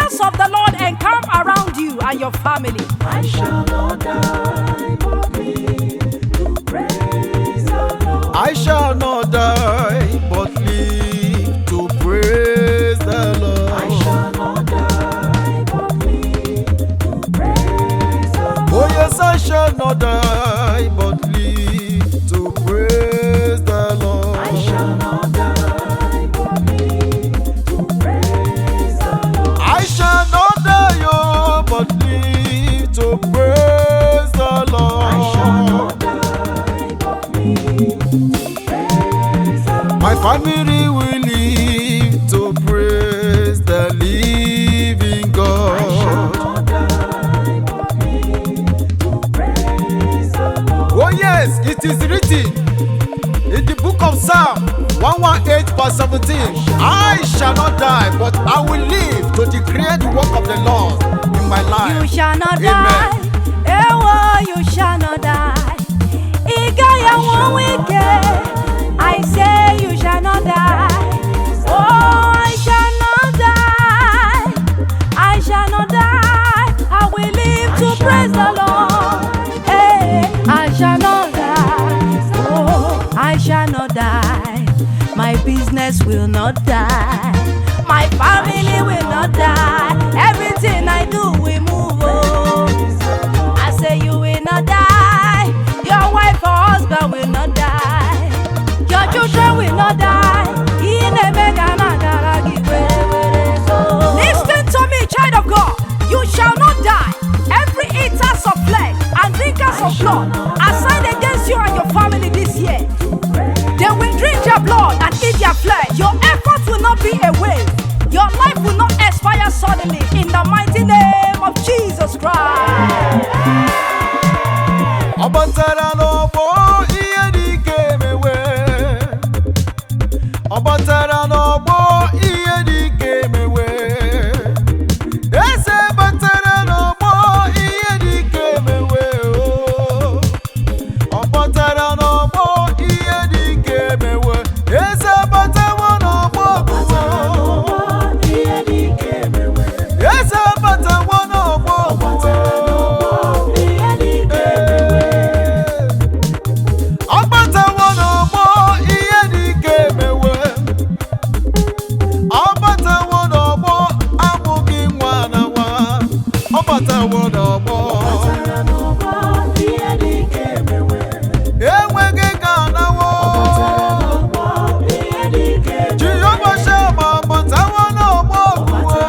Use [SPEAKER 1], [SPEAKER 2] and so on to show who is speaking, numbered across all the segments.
[SPEAKER 1] angels of the Lord encamp around you and your family.
[SPEAKER 2] I shall not die, but live to praise the Lord.
[SPEAKER 3] I shall not die, but live to praise the Lord.
[SPEAKER 2] I shall not die, but live to praise the Lord.
[SPEAKER 3] Oh yes, I shall not die, but live to praise the Lord.
[SPEAKER 2] I shall not die, but live to praise the Lord.
[SPEAKER 3] I shall not die, oh, but live to praise the Lord.
[SPEAKER 2] I shall not die, but live to praise the Lord.
[SPEAKER 3] My family will live to praise the living
[SPEAKER 2] I shall
[SPEAKER 3] God.
[SPEAKER 2] not die, but live to praise the Lord.
[SPEAKER 3] Oh yes, it is written in the book of Psalm 118 verse 17, I shall not die, but I will live to declare the work of the Lord in my life.
[SPEAKER 1] You shall not
[SPEAKER 3] Amen.
[SPEAKER 1] die. Oh, you shall not die. Igaya won't wicked. I say you shall not die. Oh, I shall not die. I shall not die. I will live to praise the Lord. Hey, I shall not die. Oh, I shall not die. My business will not die. My family will not die. Everything I do will move. Oh, I say you will not die. Your wife or husband will not die. Your children will not die. Listen to me, child of God. You shall not die. Every eaters of flesh and drinkers of blood assigned against you and your family this year, they will drink your blood and eat your flesh. Your efforts will not be a waste. Your life will not expire suddenly in the mighty name of Jesus Christ.
[SPEAKER 3] Ọbatara n'ọgbọ ihe dị ike emewe. Ọbatara n'ọgbọ ihe dị ike emewe. Eze batara n'ọgbọ ihe dị ike emewe. Ọbatara n'ọgbọ ihe dị ike emewe. Eze batawo n'ọgbọ.
[SPEAKER 2] Ihe dị ike emewe.
[SPEAKER 3] Eze batawo n'ọgbọ.
[SPEAKER 2] Ihe dị ike emewe.
[SPEAKER 3] Ọbatawo n'ọgbọ ihe dị ike emewe. Ọbatawo n'ọgbọ amụghị nwa na nwa. Ọbatawo n'ọgbọ
[SPEAKER 2] Ọbatara n'ọgbọ ihe dị ike emewe.
[SPEAKER 3] enweghị ka anawo.
[SPEAKER 2] Ọbatara n'ọgbọ ihe dị ike emewe.
[SPEAKER 3] Jehova Shama ọbatawo n'ọgbọ okwuwe.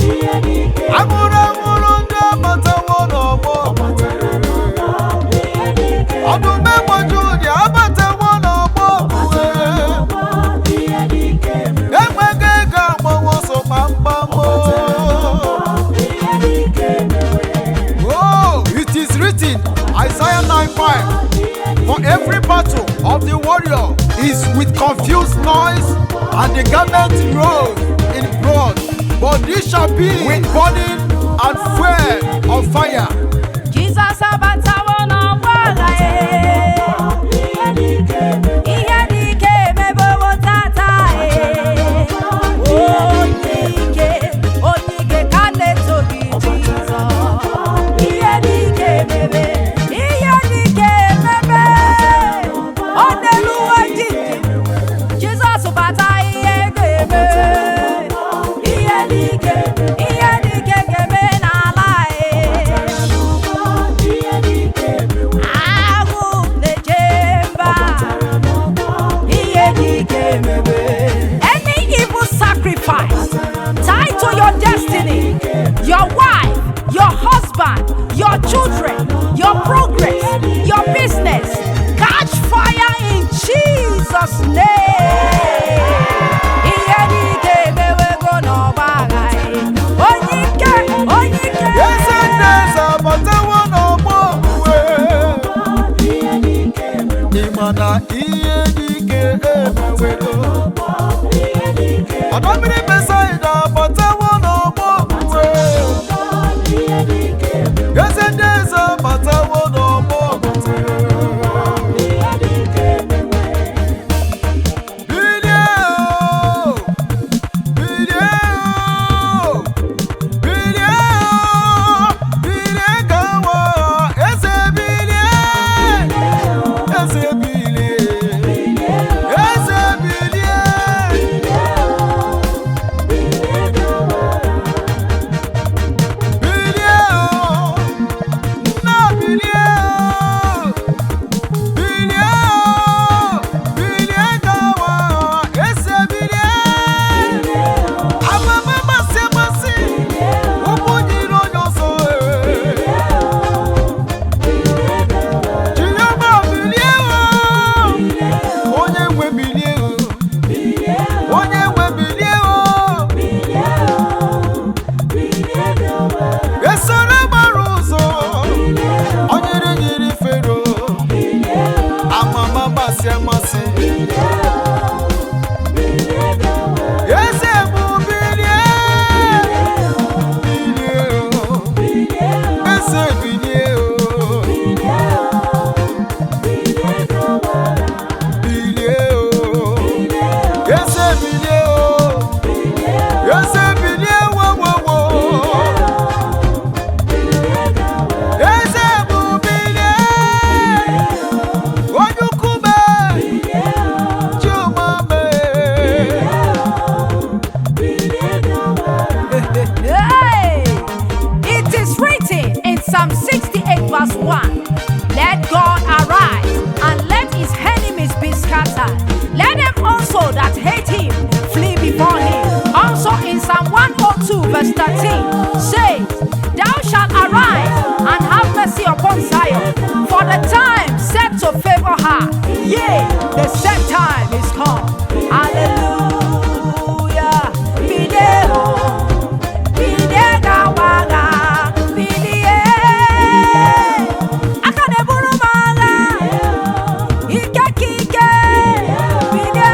[SPEAKER 2] Ihe dị ike emewe.
[SPEAKER 3] Amụrụ amụrụ ndị ọbatawo n'ọgbọ okwuwe.
[SPEAKER 2] Ihe dị ike emewe.
[SPEAKER 3] Ọdụm egboju ụdị abatawo n'ọgbọ okwuwe.
[SPEAKER 2] Ihe dị ike emewe.
[SPEAKER 3] Enweghị ego agbawo so kpamkpam.
[SPEAKER 2] Ihe dị ike emewe.
[SPEAKER 3] Oh, it is written, Isaiah 9:5, for every battle of the warrior is with confused noise, and the garment rolled in blood, but this shall be with burning and fuel of fire.
[SPEAKER 1] Jesus abatawo n'ọgbọ agha ye.
[SPEAKER 2] Ihe dị ike emewe.
[SPEAKER 1] Ihe dị ike emebewo tata ye. Onye ike ka na-eto gị Jizọs. Ihe dị ike emebe. Ihe dị ike emebe. Ọ na-eluwe jiji. Jizọs bata ihe ga-eme. Ihe dị ike ga-eme n'ala ye.
[SPEAKER 2] Ihe dị ike emewe.
[SPEAKER 1] Agụ na-eje mba. Ihe dị ike emebe. Any evil sacrifice tied to your destiny, your wife, your husband, your children, your progress, your business, catch fire in Jesus' name. Ihe dị ike emewego n'ọgba agha ye. Onye ike.
[SPEAKER 3] Eze ndị eze abatawo n'ọgbọ okwuwe.
[SPEAKER 2] Ihe dị ike emewe.
[SPEAKER 3] Ịma na ihe dị ike emewego.
[SPEAKER 2] Ihe dị ike emewe.
[SPEAKER 3] Ọdọ mmiri Besaida abatawo n'ọgbọ okwuwe.
[SPEAKER 2] Ihe dị ike emewe.
[SPEAKER 3] Eze ndị eze abatawo n'ọgbọ okwuwe.
[SPEAKER 2] Ihe dị ike emewe.
[SPEAKER 3] Bilie o, bilie o, bilie o. Eze bilie wo wo wo. Eze bu bilie. Onyukube. Chumame.
[SPEAKER 1] Hey! It is written in Psalm 68 verse 1. Let God arise and let his enemies be scattered. Let them also that hate him flee before him. Also in Psalm 102 verse 13 says, Thou shalt arise and have mercy upon Zion, for the time set to favor her. Yea, the set time is come. Hallelujah. Bideo, bidega waga, bidie. Akadeburu mala, ike kike, bidie.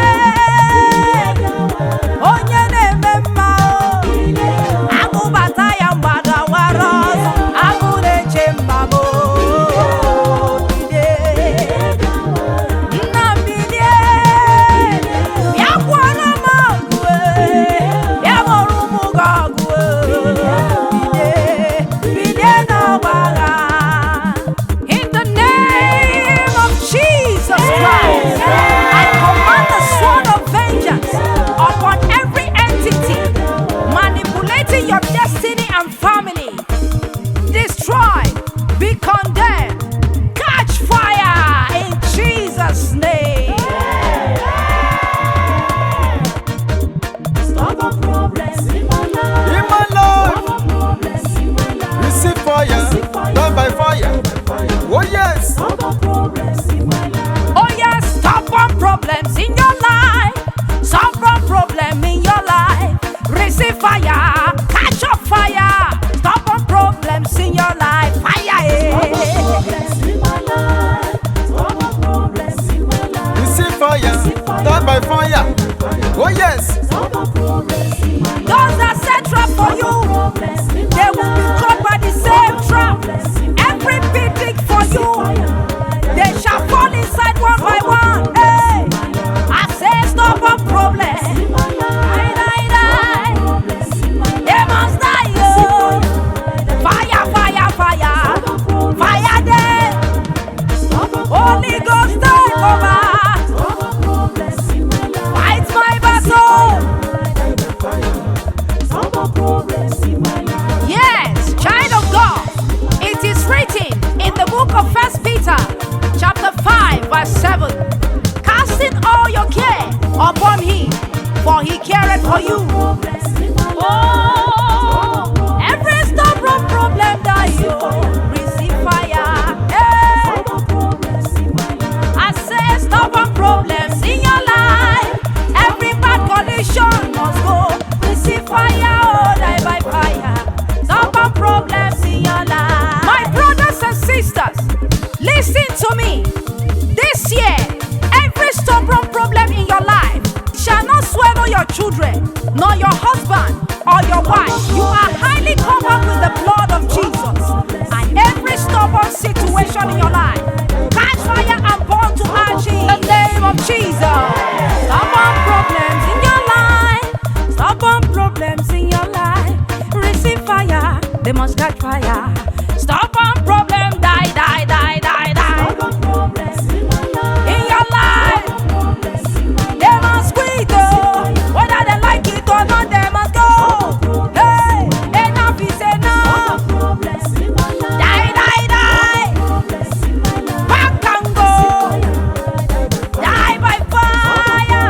[SPEAKER 1] Onye na-eme mma o, agụbata ya mgbada wara ọzọ, agụ na-eche mma m o, bidie. Nna m bidie, bịa kwụọrọ m ọgụ e, bịa mụrụ ụmụ gị ọgụ e, bidie, bidie n'ọgbagha. In the name of Jesus Christ, I command the sword of vengeance upon every entity manipulating your destiny and family. Destroy, be condemned, catch fire in Jesus' name.
[SPEAKER 2] Stop the problems in my life.
[SPEAKER 3] In my life,
[SPEAKER 2] Stop the problems in my life.
[SPEAKER 3] receive fire, die by fire. Oh yes,
[SPEAKER 2] Stop the problems in my life.
[SPEAKER 1] Oh yes, stubborn problems in your life. Stubborn problem in your life. Receive fire, catch up fire. Stubborn problems in your life. Fire.
[SPEAKER 2] Problems in my life. Stop the problems in my life.
[SPEAKER 3] receive fire, die by fire. Oh yes,
[SPEAKER 2] Stop the problems in my life.
[SPEAKER 1] Those that set trap for you,
[SPEAKER 2] Problems in my
[SPEAKER 1] they will be caught by the same trap.
[SPEAKER 2] Problems in my
[SPEAKER 1] Every big thing for you, they shall fall inside one by one. Hey, I say stubborn problems. Die, die, die.
[SPEAKER 2] Problems in my life.
[SPEAKER 1] They must die, oh. Fire, fire, fire. Fire them.
[SPEAKER 2] Stop the
[SPEAKER 1] Holy Ghost take over.
[SPEAKER 2] Stop the problems in my life.
[SPEAKER 1] Fight my battle.
[SPEAKER 2] Stop the problems in my life.
[SPEAKER 1] Yes, child of God. It is written in the book of 1 Peter, chapter 5, verse 7. Casting all your care upon him, for he careth for you.
[SPEAKER 2] Problems in my life.
[SPEAKER 1] Oh, every stubborn problem that you receive fire. Hey.
[SPEAKER 2] Stop the problems in my life.
[SPEAKER 1] I say stubborn problems in your life. Every bad condition must go. Receive fire, oh, die by fire. Stubborn problems in your life. My brothers and sisters, listen to me. This year, every stubborn problem in your life shall not swallow your children, nor your husband or your wife. You are highly covered with the blood of Jesus. And every stubborn situation in your life, catch fire and burn to ash in the name of Jesus. Stubborn problems in your life, stubborn problems in your life, receive fire, they must catch fire. Stubborn problem, die, die, die, die, die.
[SPEAKER 2] Stop the problems in my life.
[SPEAKER 1] In your life,
[SPEAKER 2] Problems in my life.
[SPEAKER 1] they must quit, oh. Whether they like it or not, they must go. Hey, enough is enough.
[SPEAKER 2] Problems in my life.
[SPEAKER 1] Die, die, die.
[SPEAKER 2] Problems in my life.
[SPEAKER 1] Back and go. Die by fire.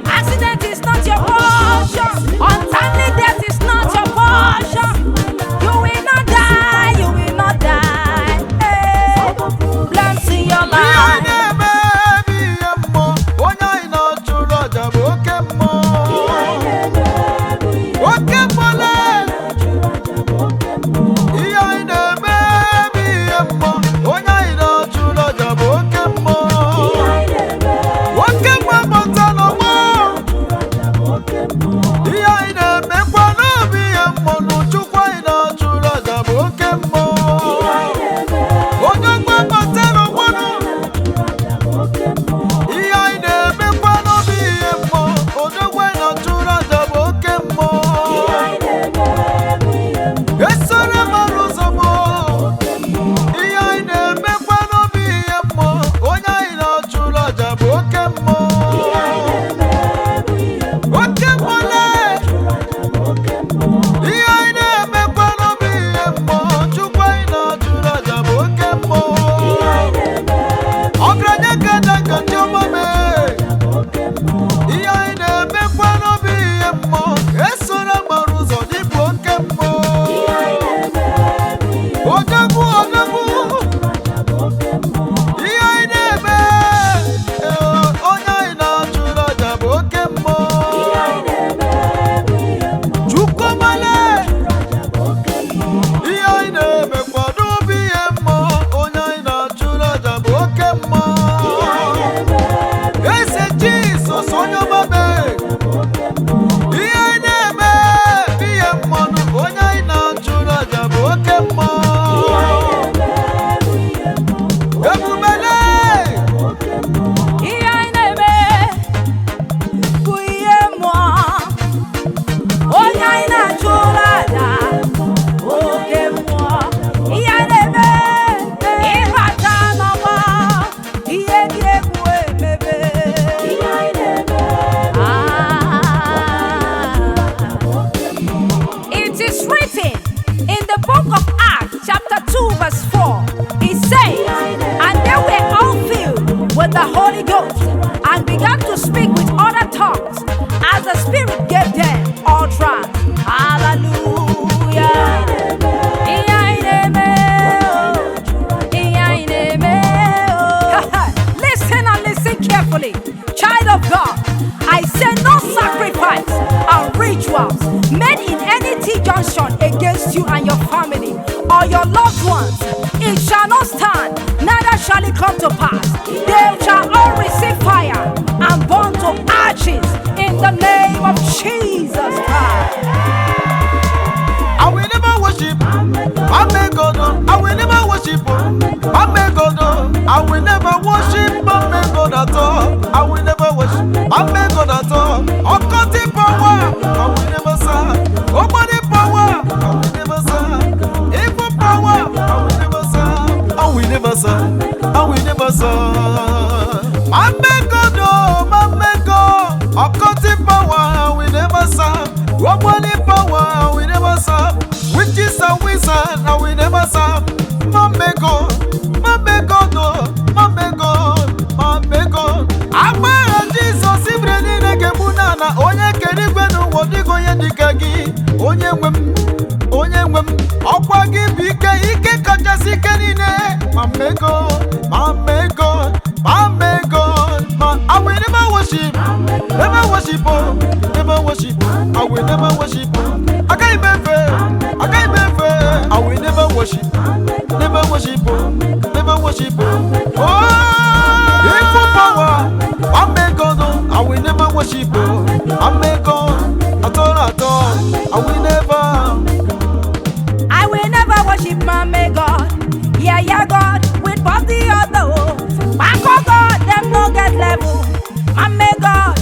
[SPEAKER 1] Accident is not your portion. Untimely death is not your portion. You will not die. You will not die. Hey, problems in your
[SPEAKER 3] ihe
[SPEAKER 1] life.
[SPEAKER 3] na-eme ihe mmụọ, onye anyị na-achụrụ aja bụ oke mmụọ. Oke mmụọ lee. Ihe anyị na-eme ihe mmụọ, onye anyị na-achụrụ aja bụ oke mmụọ. Oke mmụọ gbata n'ọgbọ. Ihe anyị na-emekwa n'obi ihe mmụọ, n'Chukwu anyị na-achụrụ aja bụ oke mmụọ. Onye mmụọ gbata n'ọgbọ. Ihe anyị na-emekwa n'obi ihe mmụọ, odogwu oke mmụọ ihe anyị na-emekwa n'obi ihe mmụọ Chukwu anyị na-achụrụ aja bụ oke mmụọ ọgaranya ga-adaga ndị ọma mee ihe anyị na-emekwa n'obi ihe mmụọ esoro gbara ụzọ dịbụ oke mmụọ odogwu ihe anyị na-eme onye anyị na-achụrụ aja bụ oke mmụọ Chukwumale ihe anyị na-emekwa n'obi ihe mmụọ onye anyị na-achụrụ aja bụ oke mmụọ eze Jizọs onye ọma mee ihe anyị na-eme ihe mmụọ onye anyị na-achụrụ aja bụ oke mmụọ ebubele
[SPEAKER 1] ihe anyị na-eme bụ ihe mmụọ onye anyị na-achụrụ aja oke mmụọ ihe anyị na-eme ịbata n'ọgbọ ihe dị egwu emebe ihe anyị na-eme It is written in the book of Acts chapter 2 verse 4. It says, and they were all filled with the Holy Ghost and began to speak with other tongues as the Spirit gave them utterance. Hallelujah. Listen and listen carefully. Child of God, I say no sacrifice and rituals made in any T-junction against you and your family or your loved ones. It shall not stand, neither shall it come to pass. They shall all receive fire and burn to ashes in the name of Jesus Christ.
[SPEAKER 3] I will never worship my God. I will never worship my God. I will never worship my God at all. I will never worship my God at all. Occultic power, I will never serve. Nobody power, I will never serve. Evil power, I will never serve. I will never serve. I will never serve. My God, my God. Occultic power, I will never serve. Nobody power, I will never serve. Witches and wizards, I will never serve. My God, no, my God. Agbara Jesus, Ibrahim, Negemunana, Onye Kerigwenu, Wodigo Yedikagi, Onye Wem, Okwa Gibike, Ike Kajasi Kenine, my God. I will never worship, never worship. I will never worship. I can't even fail. I will never worship, never worship. Oh, evil power, my God, I will never worship. My God, at all, I will never
[SPEAKER 1] worship my God. Yeah, God, with body other. My God, them no get level. My God,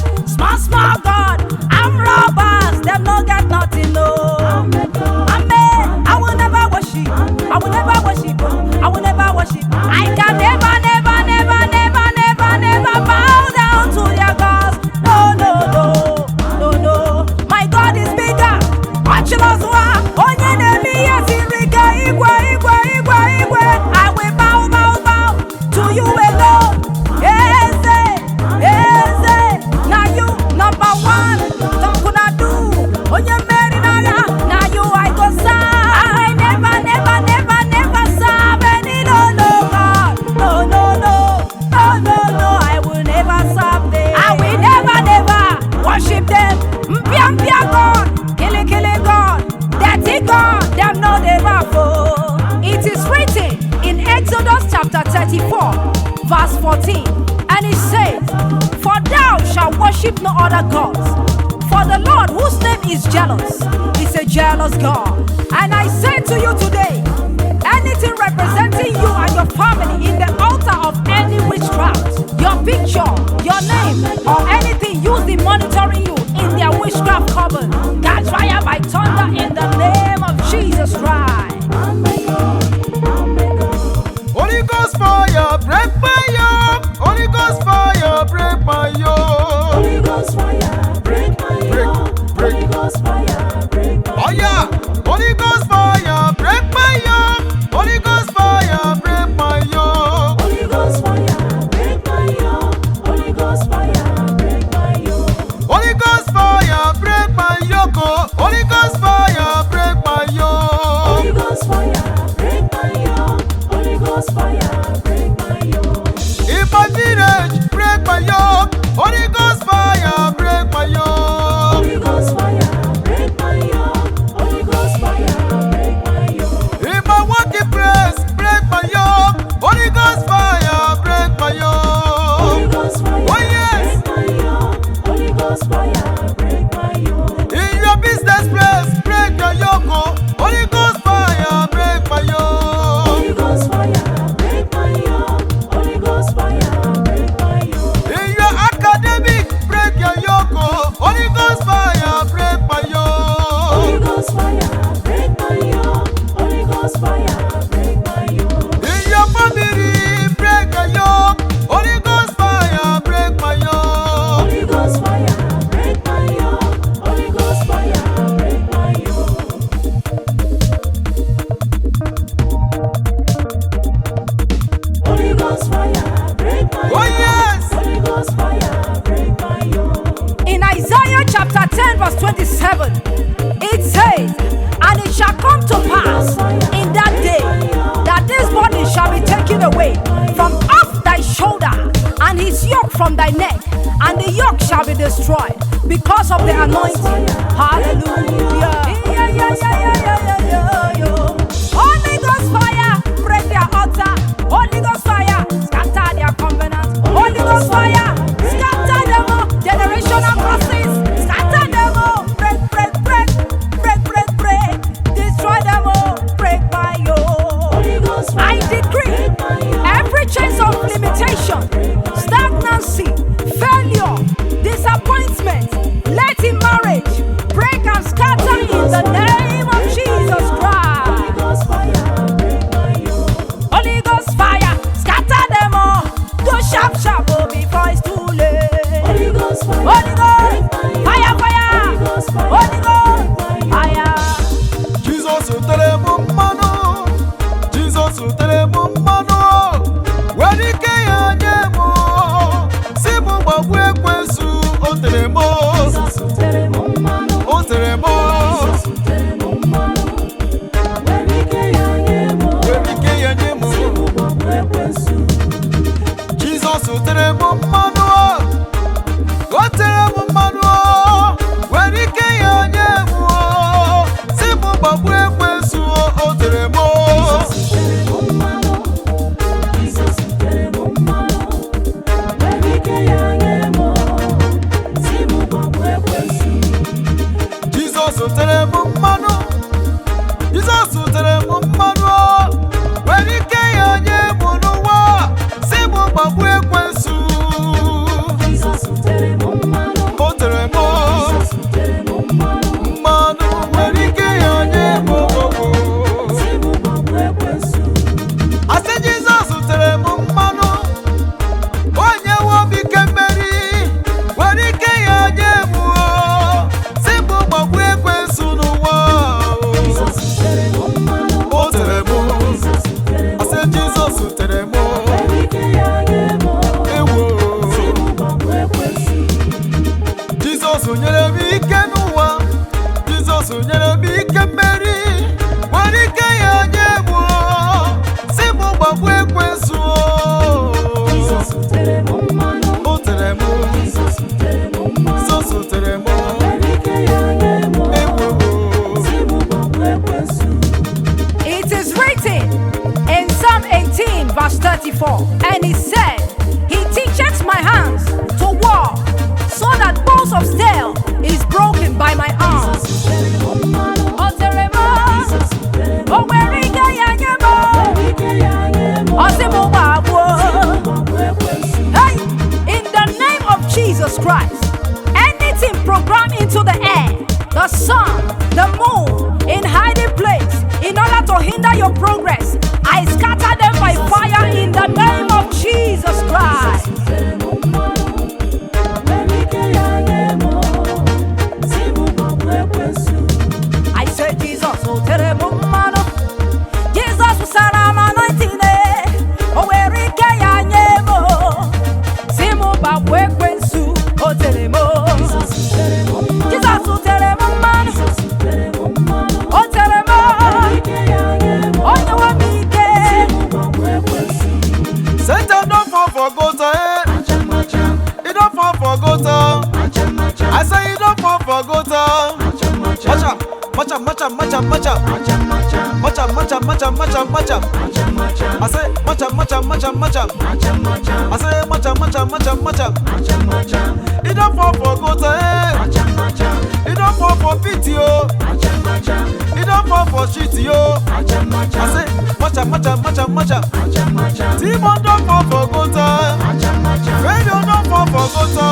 [SPEAKER 1] small God, I'm robbers, them no get nothing, no. I will never worship. I can never bow down to their gods. No. My God is bigger. Achiloswa, onye nemi yasirika, igwe. I will bow to you alone. Eze, now you number one. Don't gonna do. Onye meri naya, now you I go serve. I never serve any no God. No. I will never serve them. I will never worship them. Mpia God, kille God, dirty God, them no they raffle. It is written in Exodus chapter 34, verse 14, and it says, for thou shalt worship no other gods. For the Lord, whose name is jealous, is a jealous God. And I say to you today, anything representing you and your family in the altar of any witchcraft, your picture, your name, or anything used in monitoring you in their witchcraft coven, catch fire by thunder in the name of Jesus Christ.
[SPEAKER 3] Holy Ghost fire, break my yoke. Holy Ghost fire, break my yoke.
[SPEAKER 2] Holy Ghost fire, break my yoke. Ghost fire, break my yoke. Holy Ghost fire, break my yoke.
[SPEAKER 3] In your family, break a yoke. Holy Ghost fire, break my yoke.
[SPEAKER 2] Holy Ghost fire, break my yoke. Holy Ghost fire, break my yoke. Holy Ghost fire, break my yoke.
[SPEAKER 3] Oh yes.
[SPEAKER 2] Holy Ghost fire, break my yoke.
[SPEAKER 1] In Isaiah chapter 10, verse 27, it says, "And it shall come to pass in that day that this body shall be taken away from off thy shoulder, and his yoke from thy neck, and the yoke shall be destroyed because of the anointing." Hallelujah. Holy Ghost fire, break their altar. Holy Ghost fire, scatter their covenant. Holy Ghost fire, scatter them all. Generational curses, scatter them all. Break, break, break, break, break, break. Destroy them all. Break my yoke.
[SPEAKER 2] Holy Ghost fire,
[SPEAKER 1] I decree
[SPEAKER 2] break my yoke.
[SPEAKER 1] every chains of limitation, stagnancy, failure, disappointment, let in marriage break and scatter in the name of Jesus Christ.
[SPEAKER 2] Holy Ghost fire, break my yoke.
[SPEAKER 1] Holy Ghost fire, scatter them all. Go sharp, sharp, oh, before it's too late.
[SPEAKER 2] Holy Ghost fire,
[SPEAKER 1] Holy Ghost,
[SPEAKER 2] break my
[SPEAKER 1] fire,
[SPEAKER 2] yoke.
[SPEAKER 1] fire.
[SPEAKER 2] Holy Ghost fire,
[SPEAKER 1] Holy Ghost,
[SPEAKER 2] break my yoke.
[SPEAKER 1] fire.
[SPEAKER 3] Jesus utere mu mmanụ. Jesus utere mu mmanụ. Nwere ike ya nye mụ. Si mụ gbagbu ekwensu. O tere mụ.
[SPEAKER 2] Jesus tere mu mmanụ.
[SPEAKER 3] O tere mụ.
[SPEAKER 2] Jesus tere mu mmanụ. Nwere ike ya nye mụ.
[SPEAKER 3] Nwere ike ya nye mụ.
[SPEAKER 2] Si mụ gbagbu ekwensu.
[SPEAKER 3] Jesus utere mu mmanụ. O tere mu mmanụ. Nwere ike ya nye mụ. Si mụ gbagbu ekwensu. O tere mụ.
[SPEAKER 2] Jesus tere mu mmanụ. Jesus tere mu mmanụ. Nwere ike ya nye mụ. Si mụ gbagbu ekwensu.
[SPEAKER 3] Jesus tere mu mmanụ. Jesus tere mu mmanụ. Nwere ike ya nye mụ n'ụwa. Si mụ gbagbu ekwensu.
[SPEAKER 2] Jesus tere mu mmanụ.
[SPEAKER 3] O tere mụ
[SPEAKER 2] Jesus tere mu mmanụ.
[SPEAKER 3] mmanụ. Nwere ike ya nye mụ.
[SPEAKER 2] Si mụ gbagbu ekwensu.
[SPEAKER 3] Asị Jesus tere mụ mmanụ. Onye nwe obi ike mmeri. Nwere ike ya nye mụ. Si mụ gbagbu ekwensu n'ụwa.
[SPEAKER 2] Jesus tere mu mmanụ.
[SPEAKER 3] O tere mụ.
[SPEAKER 2] Jesus tere mu
[SPEAKER 3] Asị Jesus tere mụ.
[SPEAKER 2] Nwere ike ya nye mụ.
[SPEAKER 3] Ewo.
[SPEAKER 2] Si mụ gbagbu ekwensu.
[SPEAKER 3] Jizọs nyere m ike n'ụwa. Jizọs nyere m ike mmeri. Nwere ike ya nye m. Si mụ gbagbu ekwensu.
[SPEAKER 2] Jesus tere mu mmanụ.
[SPEAKER 3] O tere mụ.
[SPEAKER 2] Jesus tere mu mmanụ.
[SPEAKER 3] Jizọs tere mụ.
[SPEAKER 2] Nwere ike ya nye mụ.
[SPEAKER 3] Ewo.
[SPEAKER 2] Si mụ gbagbu ekwensu.
[SPEAKER 1] It is written in Psalm 18, verse 34, and he said, "He teacheth my hands to war, so that bows of steel is broken by my arm."
[SPEAKER 2] Jesus tere mu mmanụ.
[SPEAKER 1] O tere mụ,
[SPEAKER 2] Jesus tere mu
[SPEAKER 1] o nwere ike ya nye mụ,
[SPEAKER 2] Nwere ike ya nye mụ.
[SPEAKER 1] o sị mụ gbagbuo.
[SPEAKER 2] Gbagbu ekwensu.
[SPEAKER 1] Hey, in the name of Jesus Christ, anything programmed into the air, the sun, the moon, in hiding place, in order to hinder your progress, I scatter them by fire in the name of Jesus Christ.
[SPEAKER 2] Jesus tere mu mmanụ. Nwere ike ya nye mụ. Si mụ gbagbu ekwensu.
[SPEAKER 1] I say Jesus, oh tere mụ mmanụ. Jesus usara m anointing, o nwere ike ya nye mụ. Si mụ gbagbuo ekwensu, o tere mụ.
[SPEAKER 2] Jesus tere mu mmanụ.
[SPEAKER 1] Jesus tere mụ mmanụ.
[SPEAKER 2] Jesus tere mu mmanụ.
[SPEAKER 1] O tere mụ.
[SPEAKER 2] Nwere ike ya nye mụ.
[SPEAKER 1] O nyewe m ike.
[SPEAKER 2] Si mụ gbagbu ekwensu.
[SPEAKER 3] Satan don't fall for gota.
[SPEAKER 2] Acham acham.
[SPEAKER 3] He don't fall for gota.
[SPEAKER 2] Acham acham.
[SPEAKER 3] I say he don't fall for gota.
[SPEAKER 2] Acham acham.
[SPEAKER 3] Macha, macha, macha, macha, macha.
[SPEAKER 2] Acham acham.
[SPEAKER 3] Macha, macha, macha, macha, macha.
[SPEAKER 2] Acham acham.
[SPEAKER 3] I say macha, macha, macha, macha.
[SPEAKER 2] Acham acham.
[SPEAKER 3] I say macha, macha, macha, macha.
[SPEAKER 2] Acham acham.
[SPEAKER 3] He don't fall for gota.
[SPEAKER 2] Acham acham.
[SPEAKER 3] He don't fall for pity, oh.
[SPEAKER 2] Acham acham.
[SPEAKER 3] He don't fall for shit, yo.
[SPEAKER 2] Acham
[SPEAKER 3] I
[SPEAKER 2] acham.
[SPEAKER 3] say macha, macha, macha, macha.
[SPEAKER 2] Acham acham.
[SPEAKER 3] Demon don't fall for gota.
[SPEAKER 2] Acham acham.
[SPEAKER 3] Failure don't fall for gota.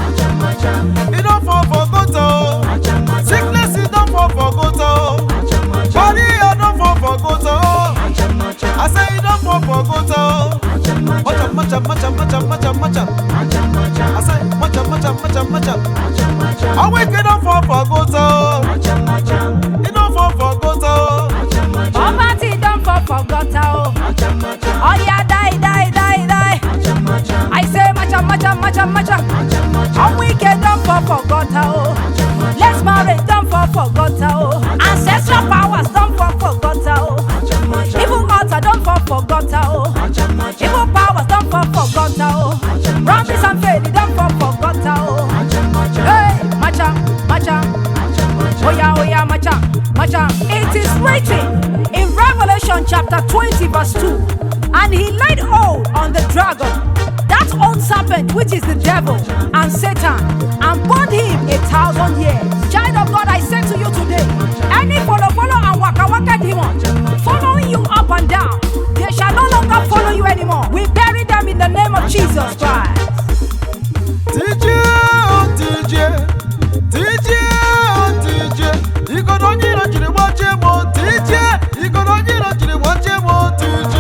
[SPEAKER 2] Acham acham.
[SPEAKER 3] He don't fall for gota.
[SPEAKER 2] Acham acham.
[SPEAKER 3] Sickness he don't fall for gota. I say, macha. I wake it up for Goto. It don't for Goto.
[SPEAKER 1] Poverty don't for gutter, oh. Oh yeah, die. I say macha. I'm wicked don't for gutter, oh. Let's marry don't for gutter, oh. Ancestral powers don't for gutter, oh. Evil altar don't for gutter, oh. Evil powers don't for gutter, oh. Promise and faith don't for gutter, oh. Hey, macha. Oh yeah, macha. It is written in Revelation chapter 20 verse 2. And he laid hold on the dragon, that old serpent which is the devil and Satan, and bound him 1,000 years. Child of God, I say to you today, any follow and waka demon following you up and down, they shall no longer follow you anymore. We bury them in the name of Jesus Christ.
[SPEAKER 3] You go don't need to watch him on TJ. You go don't need to watch him on TJ.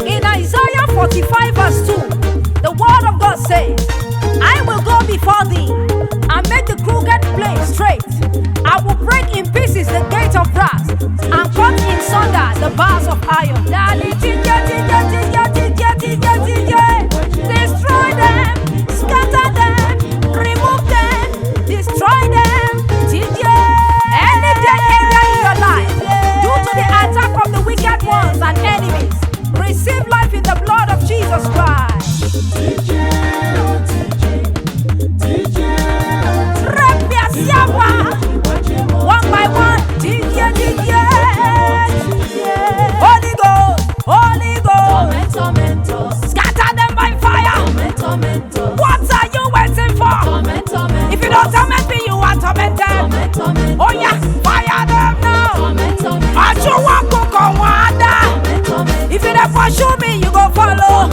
[SPEAKER 3] In Isaiah 45 verse 2, the word of God says, I will go before thee and make the crooked place straight. I will break in pieces the gate of brass and cut in sunder the bars of iron. Destroy them, scatter them, remove them, destroy them. Any dead area in your life, due to the attack of the wicked ones and enemies, receive life in the blood of Jesus Christ. One by one, Holy Ghost, scatter them by fire. What are you waiting for? If you don't torment me, you are tormented. Oh yeah, fire them now. If you don't pursue me, you go follow.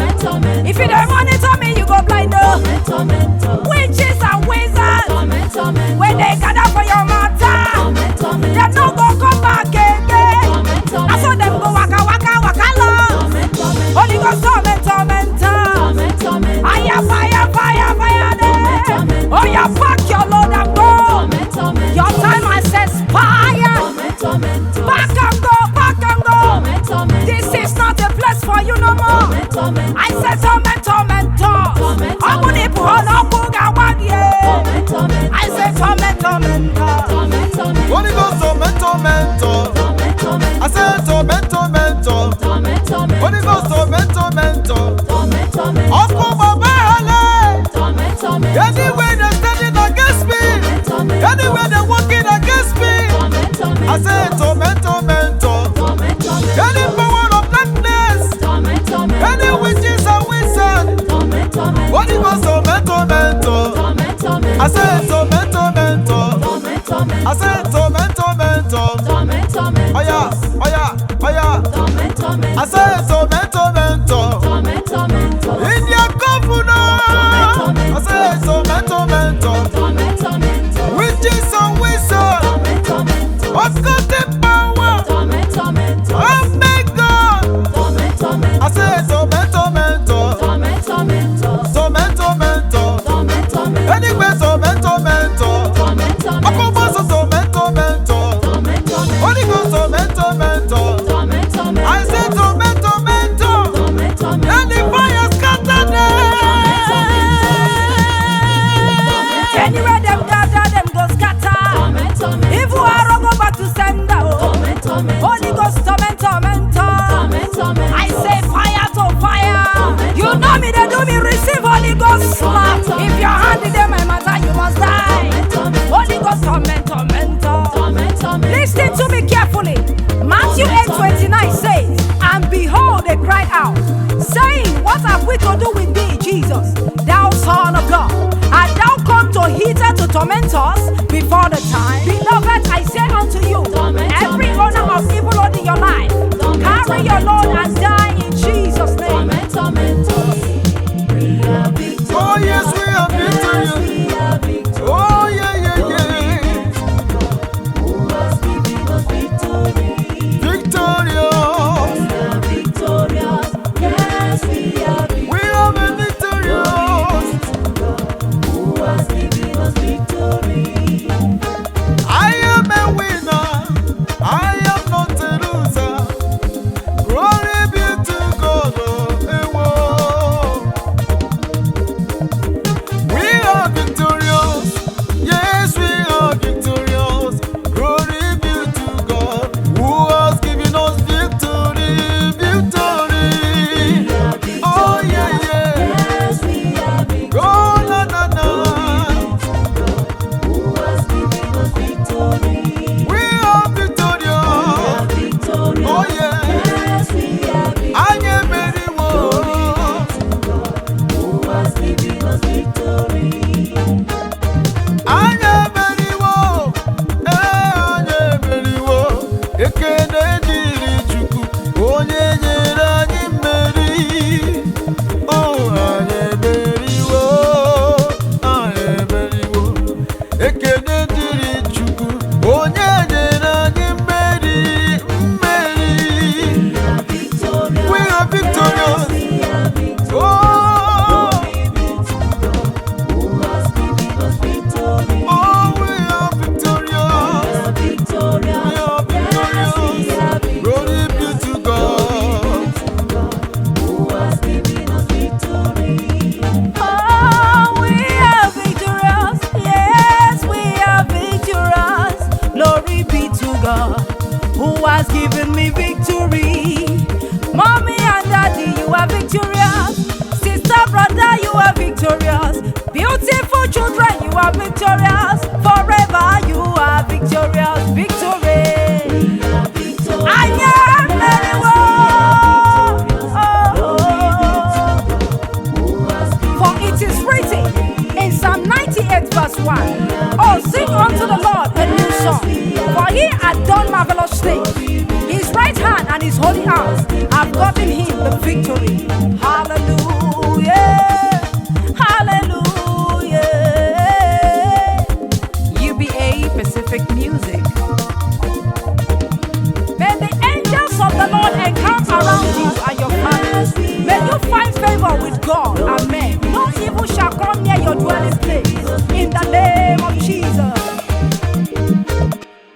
[SPEAKER 3] If you don't monitor me, you go blind. Witches and wizards, when they gather for your matter, they no go come back again. I saw them go waka long. Holy Ghost tormentor. Fire there. Oh yeah, pack your load and go. Your time has expired. Back and go. This is not a place for you no more. I said tormentor. I said tormentor. Holy Ghost tormentor. I said tormentor. Holy Ghost tormentor. Open my belly. Anyway, they're standing again. I say torment, any power of darkness, any witches and wizards, Holy Ghost torment, I say torment, I say torment, oh yeah, I say torment, in your governor, I say torment, witches and wizards, occultic power, oh my God, I say torment, anyway torment, Okoboso torment, Holy Ghost torment, I say torment, and the fire scatter them.
[SPEAKER 1] Anywhere them gather, them go scatter. If you are wrong, go back to sender. Holy Ghost torment. I say fire to fire. You know me, they do me receive Holy Ghost slap. If your hand in them, my matter, you must die. Holy Ghost torment. Listen to me carefully. Matthew 8:29 says, and behold, they cried out, saying, what have we to do with thee, Jesus, thou Son of God? Art thou come to hither to torment us before the time? Beloved, I say unto you, every owner of evil load in your life, carry your load and die in Jesus' name.
[SPEAKER 3] Oh yes, we are victorious. Oh yeah.
[SPEAKER 1] has given me victory. Mommy and daddy, you are victorious. Sister, brother, you are victorious. Beautiful children, you are victorious. Forever, you are victorious. Victory. I am anyone. For it is written in Psalm 98 verse 1. Oh, sing unto the Lord a new song, for he hath done marvelous things. His right hand and his holy arms have gotten him the victory.